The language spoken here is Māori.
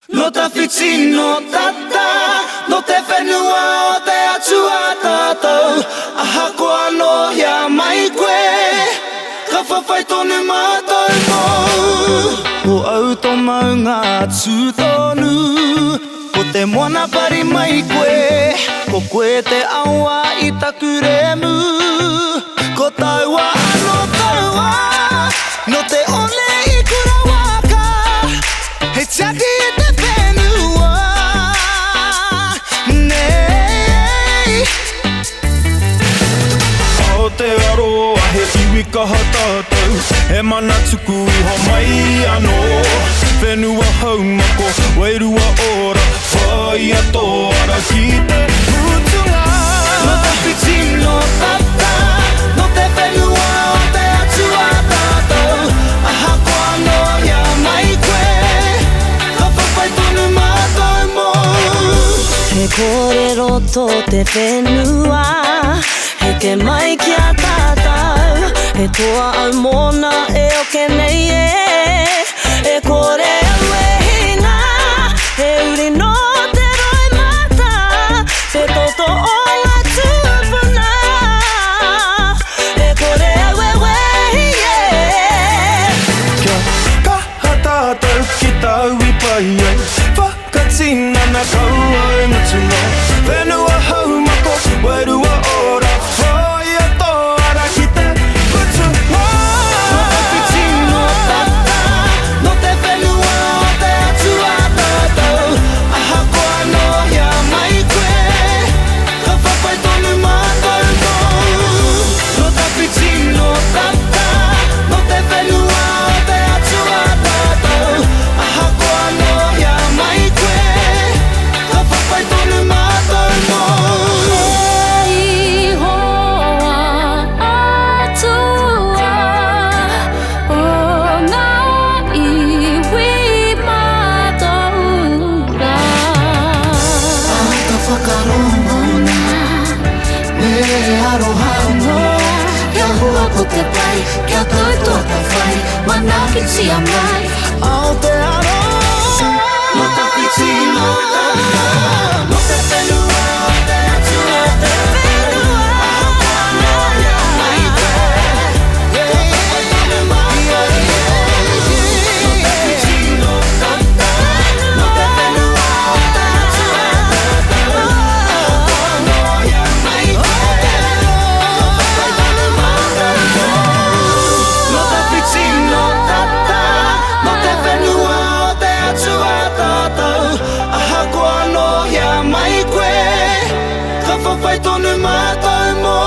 No tawhiti no tata, no te whenua o te atua tātou. Aha koa no hea mai koe, ka whawhai tonu mātou mō. O au tō maunga atu tonu, ko te moana pari mai koe, ko koe te aua i taku remu. Ko taua ano taua, no te ole i kura waka, he tiaki i te whenua. Nei o te aroa he iwi kaha tātou, he mana tuku iho mai anō. Whenua haumako, wairua ora, whai ato ara ki te mutunga. No tawhiti no tata, no te whenua o te atua tātou. Aha koa no hea mai koe, ka whawhai tonu mātou mō. He kōrero tō te whenua, he te mai ki a tātou. He toa au mōna e oke nei e kore au e hina. He uri no te roi mata, te toto o ngā tūpuna. He kore au e wehi Kia kaha tātou ki tau I pai ai, whakatina na kau au mutunga. Whenua haumako, wairua ora, whai ato ara ki te mutunga. No tawhiti no tata, no te whenua o te atua tātou. Aha koa no hea mai koe, ka whawhai tonu mātou mō. No tawhiti no tata, no te whenua o te atua tātou. Aha koa no hea mai koe, ka whawhai tonu mātou mō. Hei hoa atua o ngā iwi mātaunga. Ka whakarongona, me aroha noa. Kia hua ko te pai, kia koutua ka whai, mana ki tia mai. Aotearoa No tawhiti no tata, no te whenua o te atua tātou. Aha koa no hea mai koe, ka whawhai tonu mātou mō. No tawhiti no tata, no te whenua o te atua tātou. Aha koa no hea mai koe, ka whawhai tonu mātou mō. No tawhiti no tata, no te whenua o te atua tātou. Aha koa no hea mai koe, ka whawhai tonu mātou mō.